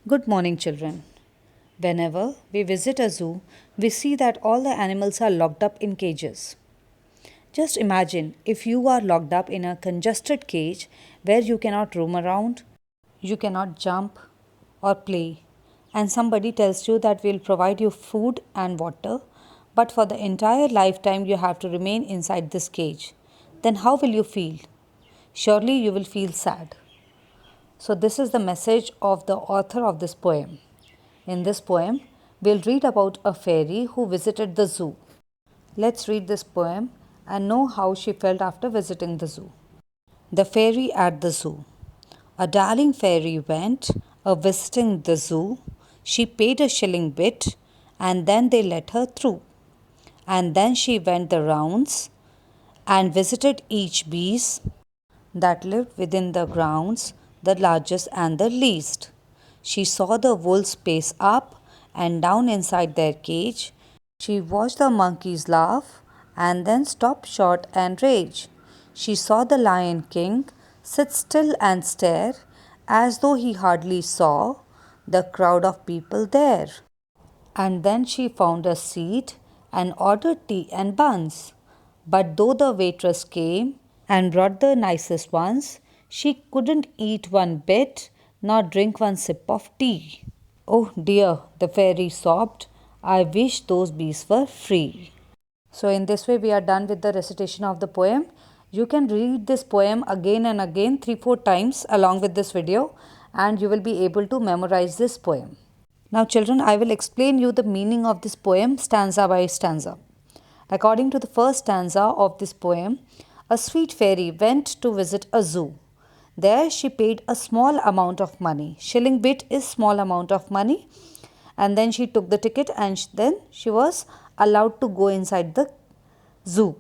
Good morning, children. Whenever we visit a zoo, we see that all the animals are locked up in cages. Just imagine if you are locked up in a congested cage where you cannot roam around, you cannot jump or play, and somebody tells you that we'll provide you food and water, but for the entire lifetime you have to remain inside this cage. Then how will you feel? Surely you will feel sad. So, this is the message of the author of this poem. In this poem, we'll read about a fairy who visited the zoo. Let's read this poem and know how she felt after visiting the zoo. The Fairy at the Zoo. A darling fairy went a visiting the zoo. She paid a shilling bit and then they let her through. And then she went the rounds and visited each beast that lived within the grounds, the largest and the least. She saw the wolves pace up and down inside their cage. She watched the monkeys laugh and then stop short and rage. She saw the Lion King sit still and stare as though he hardly saw the crowd of people there. And then she found a seat and ordered tea and buns. But though the waitress came and brought the nicest ones, she couldn't eat one bit nor drink one sip of tea. Oh dear, the fairy sobbed, I wish those bees were free. So, in this way, we are done with the recitation of the poem. You can read this poem again and again, 3-4 times along with this video, and you will be able to memorize this poem. Now, children, I will explain you the meaning of this poem stanza by stanza. According to the first stanza of this poem, a sweet fairy went to visit a zoo. There she paid a small amount of money. Shilling bit is small amount of money. And then she took the ticket and then she was allowed to go inside the zoo.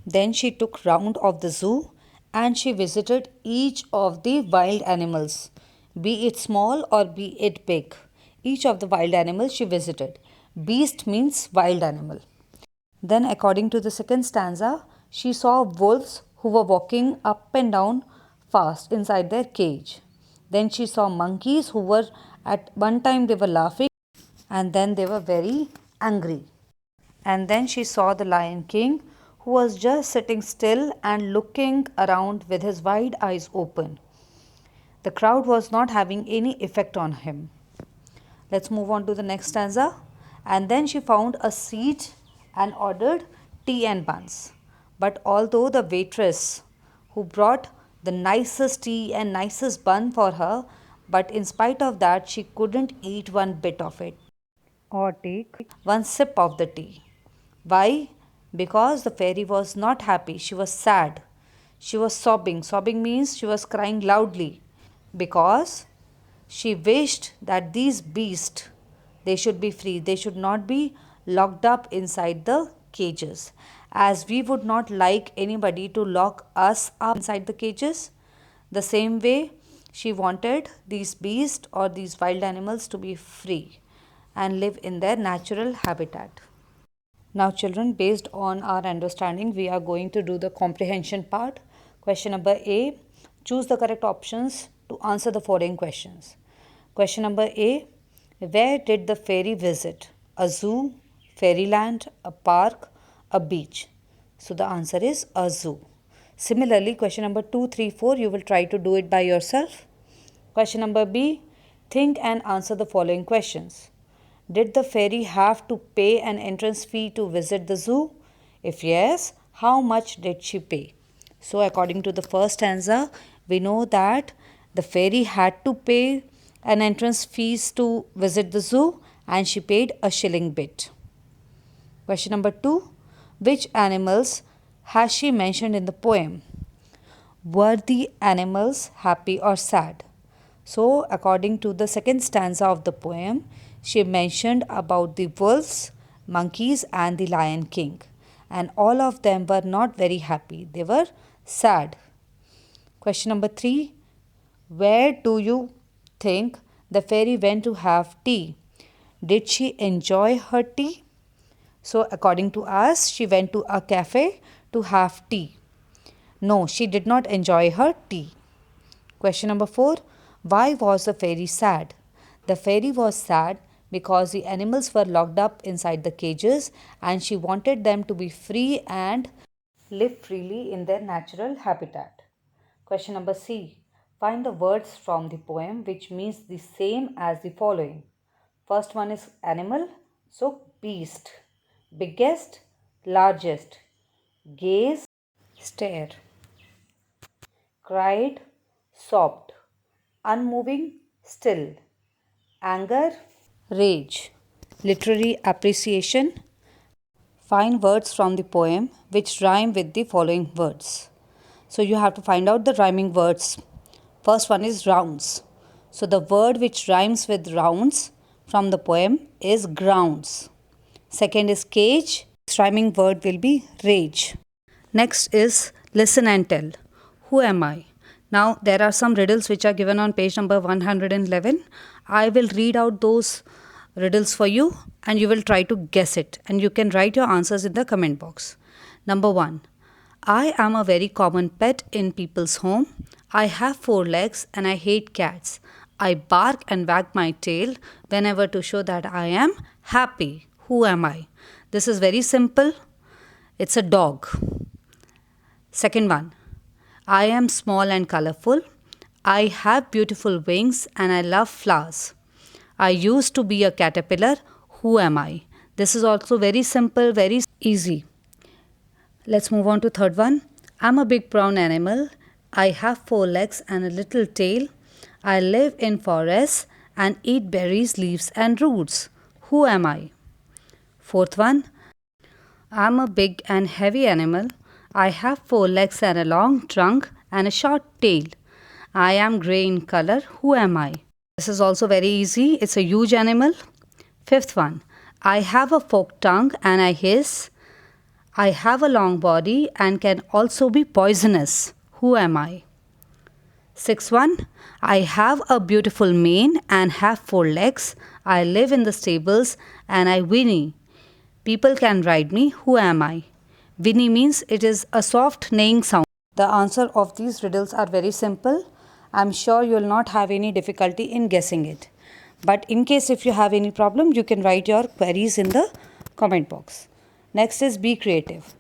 Then she took round of the zoo and she visited each of the wild animals, be it small or be it big. Each of the wild animals she visited. Beast means wild animal. Then, according to the second stanza, she saw wolves who were walking up and down fast inside their cage. Then she saw monkeys who were at one time they were laughing and then they were very angry. And then she saw the Lion King who was just sitting still and looking around with his wide eyes open. The crowd was not having any effect on him. Let's move on to the next stanza. And then she found a seat and ordered tea and buns. But although the waitress who brought the nicest tea and nicest bun for her, but in spite of that, she couldn't eat one bit of it or take one sip of the tea. Why? Because the fairy was not happy. She was sad. She was sobbing. Sobbing means she was crying loudly because she wished that these beasts they should be free. They should not be locked up inside the cages. As we would not like anybody to lock us up inside the cages, the same way she wanted these beasts or these wild animals to be free and live in their natural habitat. Now, children, based on our understanding, we are going to do the comprehension part. Question number A, choose the correct options to answer the following questions. Question number A, where did the fairy visit? A zoo, fairyland, a park, a beach? So, the answer is a zoo. Similarly, question number 2, 3, 4, you will try to do it by yourself. Question number B, think and answer the following questions. Did the fairy have to pay an entrance fee to visit the zoo? If yes, how much did she pay? So, according to the first stanza, we know that the fairy had to pay an entrance fees to visit the zoo and she paid a shilling bit. Question number 2, which animals has she mentioned in the poem? Were the animals happy or sad? So, according to the second stanza of the poem, she mentioned about the wolves, monkeys, and the Lion King, and all of them were not very happy, they were sad. Question number 3, where do you think the fairy went to have tea? Did she enjoy her tea? So, according to us, she went to a cafe to have tea. No, she did not enjoy her tea. Question number 4, why was the fairy sad? The fairy was sad because the animals were locked up inside the cages and she wanted them to be free and live freely in their natural habitat. Question number C. Find the words from the poem which means the same as the following. First one is animal, so beast. Biggest, largest. Gaze, stare. Cried, sobbed. Unmoving, still. Anger, rage. Literary appreciation. Find words from the poem which rhyme with the following words. So you have to find out the rhyming words. First one is rounds. So the word which rhymes with rounds from the poem is grounds. Second is cage. Its rhyming word will be rage. Next is listen and tell. Who am I? Now there are some riddles which are given on page number 111. I will read out those riddles for you and you will try to guess it, and you can write your answers in the comment box. Number 1. I am a very common pet in people's home. I have 4 legs and I hate cats. I bark and wag my tail whenever to show that I am happy. Who am I? This is very simple. It's a dog. Second one. I am small and colorful. I have beautiful wings and I love flowers. I used to be a caterpillar. Who am I? This is also very simple, very easy. Let's move on to third one. I'm a big brown animal. I have 4 legs and a little tail. I live in forests and eat berries, leaves and roots. Who am I? Fourth one. I'm a big and heavy animal. I have 4 legs and a long trunk and a short tail. I am grey in color. Who am I? This is also very easy. It's a huge animal. Fifth one. I have a forked tongue and I hiss. I have a long body and can also be poisonous. Who am I? Sixth one. I have a beautiful mane and have 4 legs. I live in the stables and I whinny. People can ride me. Who am I? Whinny means it is a soft neighing sound. The answer of these riddles are very simple. I'm sure you will not have any difficulty in guessing it. But in case if you have any problem, you can write your queries in the comment box. Next is be creative.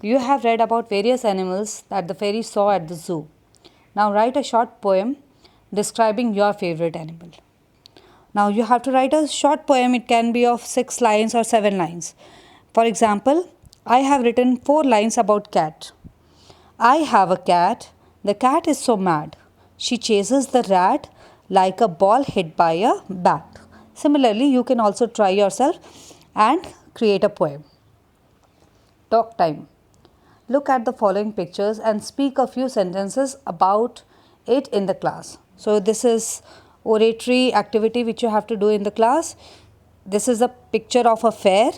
You have read about various animals that the fairy saw at the zoo. Now write a short poem describing your favorite animal. Now you have to write a short poem. It can be of 6 lines or 7 lines. For example, I have written 4 lines about cat. I have a cat. The cat is so mad. She chases the rat like a ball hit by a bat. Similarly, you can also try yourself and create a poem. Talk time. Look at the following pictures and speak a few sentences about it in the class. So this is oratory activity which you have to do in the class. This is a picture of a fair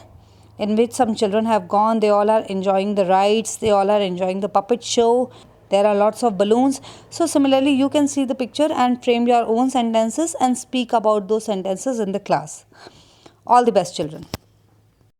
in which some children have gone. They all are enjoying the rides. They all are enjoying the puppet show. There are lots of balloons. So similarly, you can see the picture and frame your own sentences and speak about those sentences in the class. All the best, children.